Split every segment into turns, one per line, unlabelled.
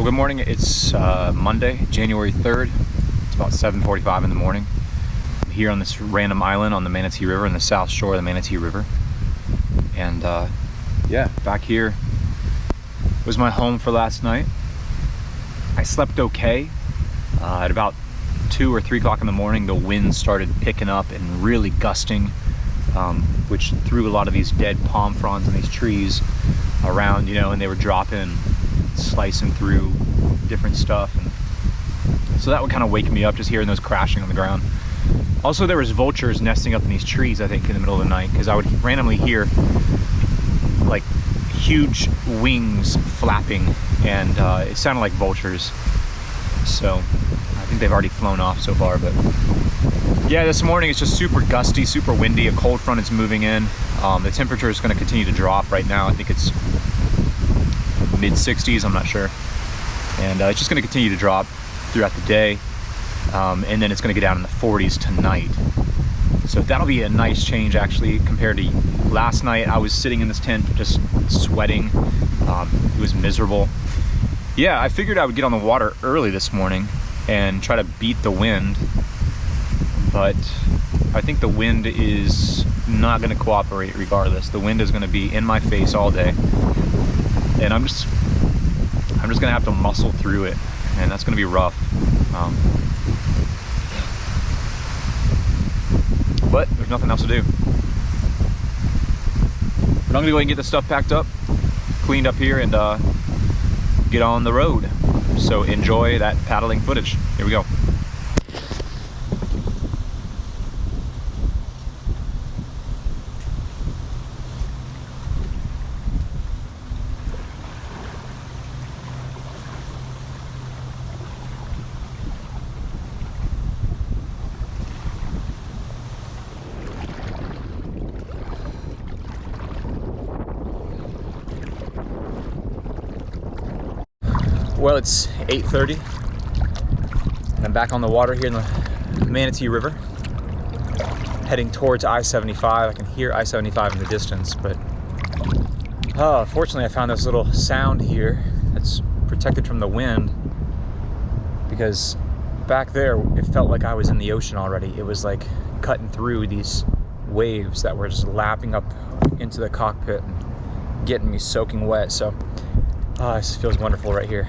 good morning. It's Monday, January 3rd. It's about 7:45 in the morning. I'm here on this random island on the Manatee River, in the south shore of the Manatee River. And yeah, back here was my home for last night. I slept okay. At about 2 or 3 o'clock in the morning, the wind started picking up and really gusting, which threw a lot of these dead palm fronds and these trees around, and they were dropping, slicing through different stuff, and so that would kind of wake me up, just hearing those crashing on the ground. Also, there was vultures nesting up in these trees, I think, in the middle of the night, because I would randomly hear like huge wings flapping, and it sounded like vultures. So I think they've already flown off so far. But yeah, this morning it's just super gusty, super windy. A cold front is moving in. The temperature is going to continue to drop. Right now I think it's mid-60s, I'm not sure, and it's just going to continue to drop throughout the day, and then it's going to get down in the 40s tonight. So that'll be a nice change, actually, compared to last night. I was sitting in this tent just sweating. It was miserable. Yeah, I figured I would get on the water early this morning and try to beat the wind, but I think the wind is not going to cooperate regardless. The wind is going to be in my face all day, and I'm just gonna have to muscle through it, and that's gonna be rough. But there's nothing else to do. But I'm gonna go ahead and get the stuff packed up, cleaned up here, and get on the road. So enjoy that paddling footage. Here we go. Well, it's 8:30, and I'm back on the water here in the Manatee River, heading towards I-75. I can hear I-75 in the distance, but fortunately I found this little sound here that's protected from the wind, because back there it felt like I was in the ocean already. It was like cutting through these waves that were just lapping up into the cockpit and getting me soaking wet. So this feels wonderful right here.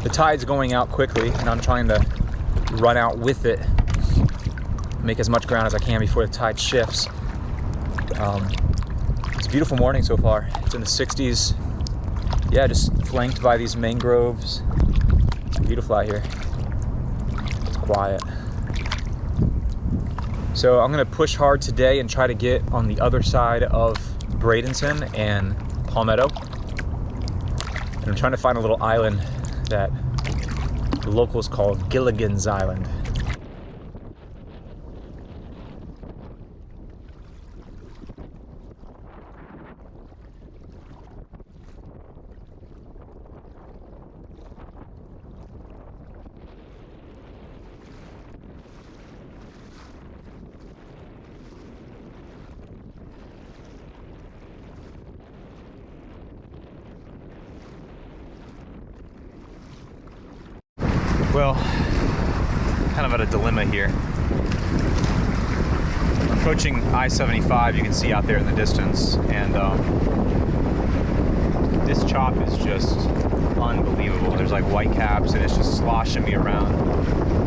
The tide's going out quickly, and I'm trying to run out with it, make as much ground as I can before the tide shifts. It's a beautiful morning so far. It's in the 60s. Yeah, just flanked by these mangroves. It's beautiful out here. It's quiet. So I'm gonna push hard today and try to get on the other side of Bradenton and Palmetto. And I'm trying to find a little island that the locals call Gilligan's Island. Well, kind of at a dilemma here. I'm approaching I-75, you can see out there in the distance, and this chop is just unbelievable. There's like white caps, and it's just sloshing me around.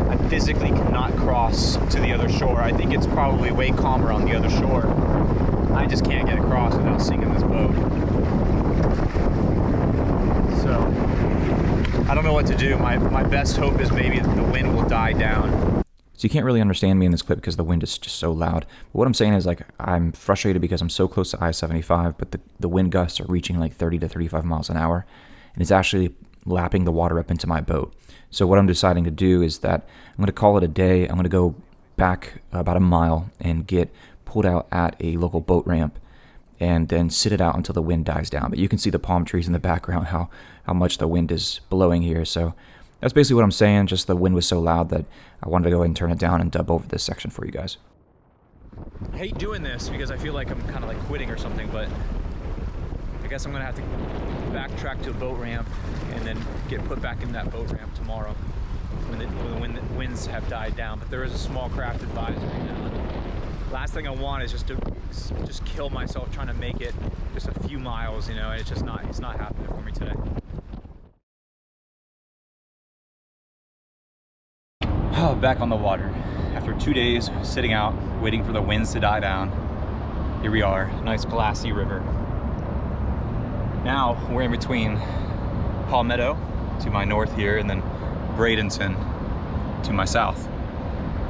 I physically cannot cross to the other shore. I think it's probably way calmer on the other shore. I just can't get across without sinking this boat. So I don't know what to do. My best hope is maybe the wind will die down. So you can't really understand me in this clip because the wind is just so loud. But what I'm saying is, like, I'm frustrated because I'm so close to I-75, but the wind gusts are reaching like 30 to 35 miles an hour, and it's actually lapping the water up into my boat. So what I'm deciding to do is that I'm going to call it a day. I'm going to go back about a mile and get pulled out at a local boat ramp, and then sit it out until the wind dies down. But you can see the palm trees in the background, how much the wind is blowing here. So that's basically what I'm saying. Just the wind was so loud that I wanted to go ahead and turn it down and dub over this section for you guys. I hate doing this because I feel like I'm kind of like quitting or something, but I guess I'm gonna have to backtrack to a boat ramp and then get put back in that boat ramp tomorrow when the winds have died down. But there is a small craft advisory now. Last thing I want is just to kill myself trying to make it just a few miles, you know, and it's not happening for me today. Back on the water. After 2 days sitting out, waiting for the winds to die down, here we are, nice glassy river. Now we're in between Palmetto to my north here and then Bradenton to my south.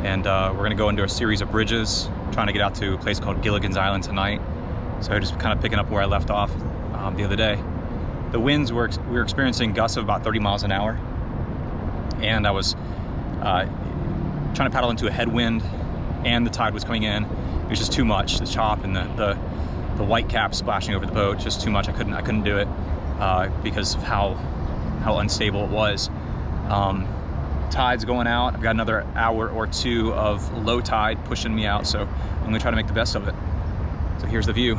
And we're gonna go into a series of bridges, trying to get out to a place called Gilligan's Island tonight. So just kind of picking up where I left off the other day. The winds, we were experiencing gusts of about 30 miles an hour. And I was trying to paddle into a headwind and the tide was coming in. It was just too much. The chop and the white cap splashing over the boat, just too much. I couldn't do it because of how unstable it was. Tide's going out. I've got another hour or two of low tide pushing me out, so I'm gonna try to make the best of it. So here's the view.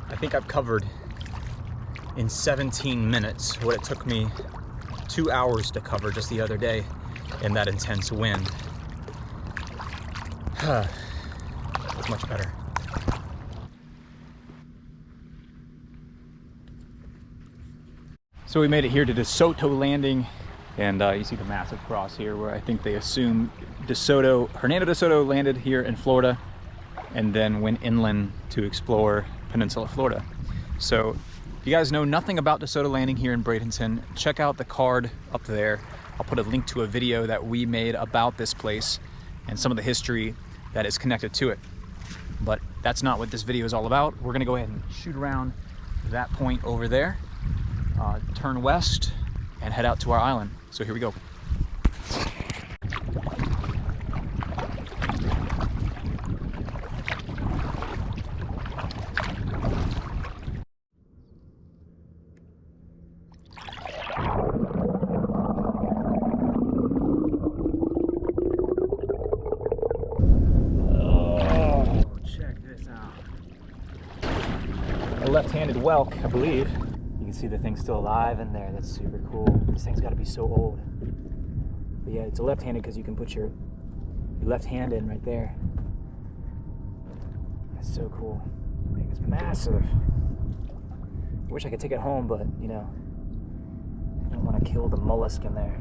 I think I've covered in 17 minutes what it took me 2 hours to cover just the other day in that intense wind. It's much better. So we made it here to DeSoto Landing, and you see the massive cross here where I think they assume Hernando de Soto landed here in Florida and then went inland to explore Peninsula Florida. So if you guys know nothing about DeSoto Landing here in Bradenton, check out the card up there. I'll put a link to a video that we made about this place and some of the history that is connected to it. But that's not what this video is all about. We're gonna go ahead and shoot around that point over there, turn west, and head out to our island. So here we go. Left-handed whelk, I believe. You can see the thing's still alive in there. That's super cool. This thing's got to be so old. But yeah, it's a left-handed because you can put your left hand in right there. That's so cool. I think it's massive. I wish I could take it home, but you know, I don't want to kill the mollusk in there.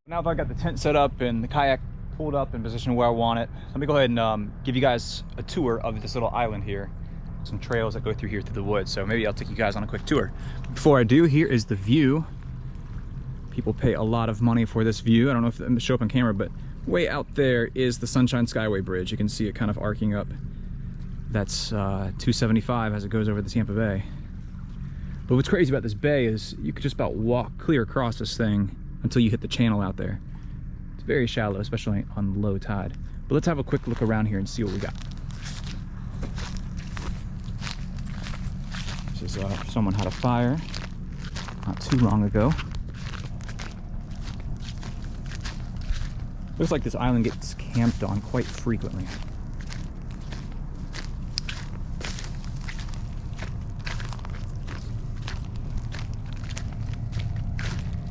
Now that I've got the tent set up and the kayak pulled up in position where I want it, let me go ahead and give you guys a tour of this little island here. Some trails that go through here through the woods, so maybe I'll take you guys on a quick tour. Before I do, here is the view. People pay a lot of money for this view. I don't know if it'll show up on camera, but way out there is the Sunshine Skyway Bridge. You can see it kind of arcing up. That's 275 as it goes over the Tampa Bay. But what's crazy about this bay is you could just about walk clear across this thing until you hit the channel out there. It's very shallow, especially on low tide. But let's have a quick look around here and see what we got. This is someone had a fire not too long ago. Looks like this island gets camped on quite frequently.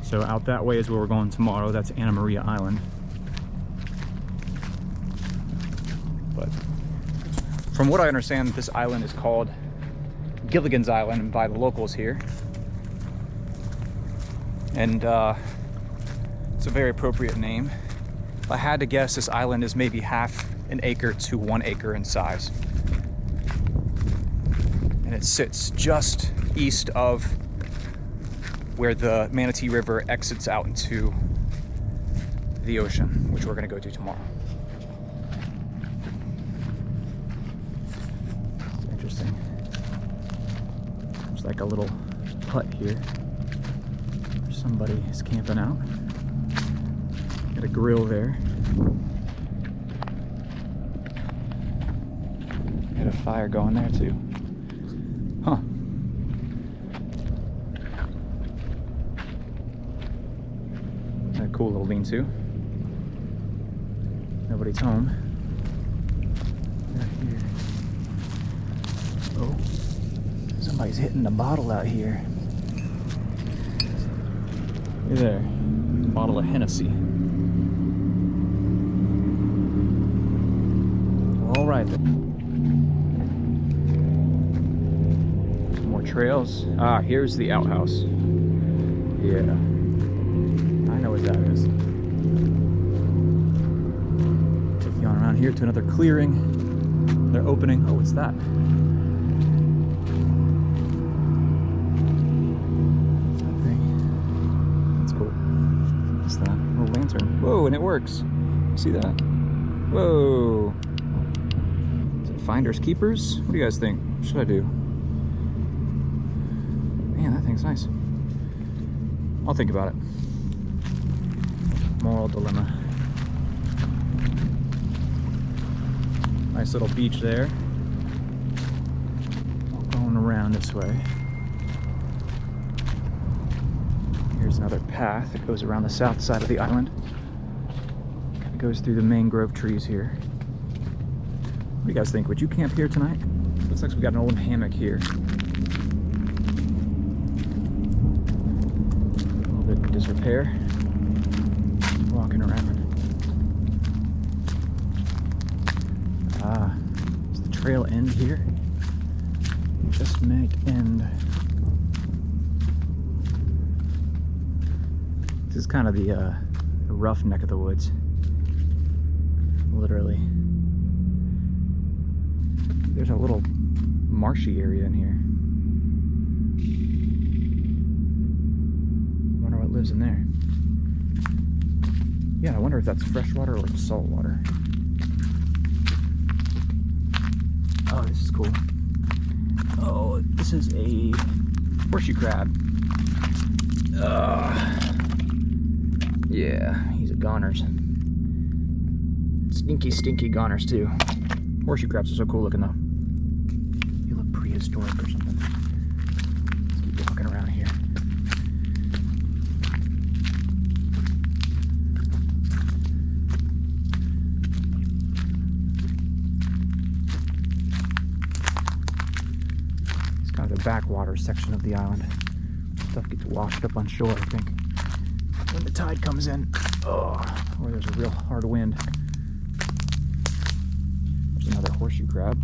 So out that way is where we're going tomorrow. That's Anna Maria Island.
but from what I understand, this island is called Gilligan's Island by the locals here. And it's a very appropriate name. If I had to guess, this island is maybe half an acre to 1 acre in size. And it sits just east of where the Manatee River exits out into the ocean, which we're gonna go to tomorrow. It's interesting. There's like a little hut here. Somebody is camping out. Got a grill there. Got a fire going there too. Huh. A cool little lean-to. Nobody's home. Right here. Oh, somebody's hitting the bottle out here. Hey there, bottle of Hennessy. All right then. Some more trails. Ah, here's the outhouse. Yeah, I know what that is. Take you on around here to another clearing. They're opening. Oh, what's that? Whoa, and it works. See that? Whoa. Is it finders keepers? What do you guys think? What should I do? Man, that thing's nice. I'll think about it. Moral dilemma. Nice little beach there. Going around this way. Here's another path that goes around the south side of the island. It goes through the mangrove trees here. What do you guys think? Would you camp here tonight? Looks like we got an old hammock here. A little bit of disrepair. Walking around. Ah, does the trail end here? Just might end. This is kind of the rough neck of the woods. Literally. There's a little marshy area in here. Wonder what lives in there. Yeah, I wonder if that's fresh water or salt water. Oh, this is cool. Oh, this is a horseshoe crab. Yeah, he's a goners. Stinky, stinky goners too. Horseshoe crabs are so cool looking though. They look prehistoric or something. Let's keep walking around here. It's kind of the backwater section of the island. Stuff gets washed up on shore, I think, when the tide comes in. Oh, or there's a real hard wind. There's another horseshoe crab.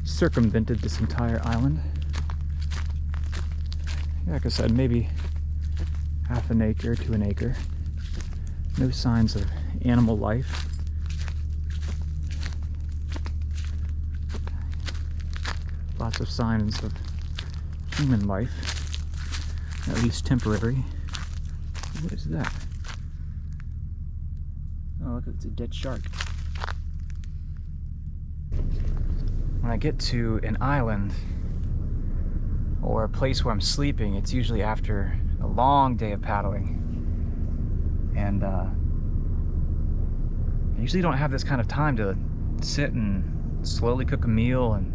Circumvented this entire island. Yeah, like I said, maybe half an acre to an acre. No signs of animal life. Lots of signs of human life, at least temporary. What is that? Oh, look, it's a dead shark. When I get to an island or a place where I'm sleeping, it's usually after a long day of paddling. And I usually don't have this kind of time to sit and slowly cook a meal. And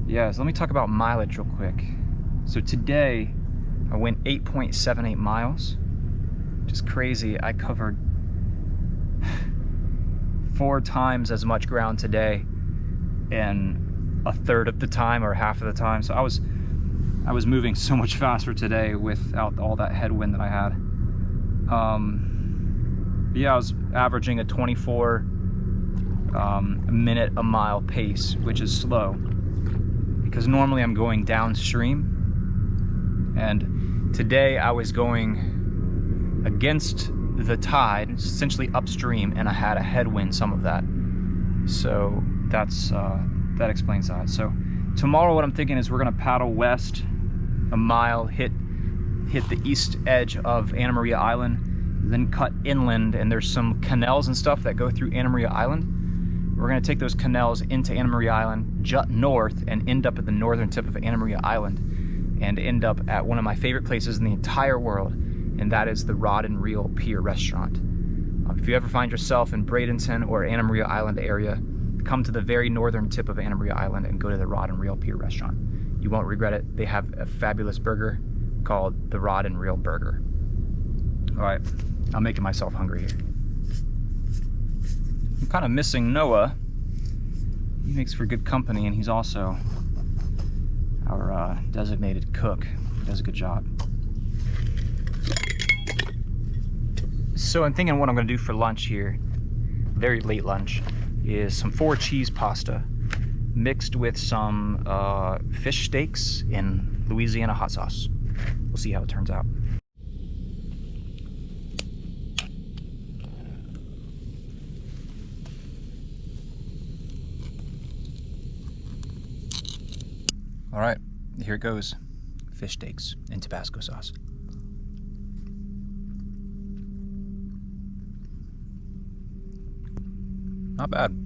yeah, so let me talk about mileage real quick. So today I went 8.78 miles, which is crazy. I covered 4 times as much ground today in a third of the time or half of the time. So I was moving so much faster today without all that headwind that I had. Yeah, I was averaging a 24 minute a mile pace, which is slow because normally I'm going downstream, and today I was going against the tide, essentially upstream, and I had a headwind, some of that. So that's that explains that. So tomorrow what I'm thinking is we're gonna paddle west a mile, hit the east edge of Anna Maria Island, then cut inland, and there's some canals and stuff that go through Anna Maria Island. We're gonna take those canals into Anna Maria Island, jut north, and end up at the northern tip of Anna Maria Island, and end up at one of my favorite places in the entire world, and that is the Rod and Reel Pier restaurant. If you ever find yourself in Bradenton or Anna Maria Island area, come to the very northern tip of Anna Maria Island and go to the Rod and Reel Pier restaurant. You won't regret it. They have a fabulous burger called the Rod and Reel Burger. All right, I'm making myself hungry here. I'm kind of missing Noah. He makes for good company, and he's also our designated cook. He does a good job. So I'm thinking what I'm gonna do for lunch here, very late lunch, is some 4 cheese pasta mixed with some fish steaks in Louisiana hot sauce. We'll see how it turns out. All right, here it goes. Fish steaks in Tabasco sauce. Not bad.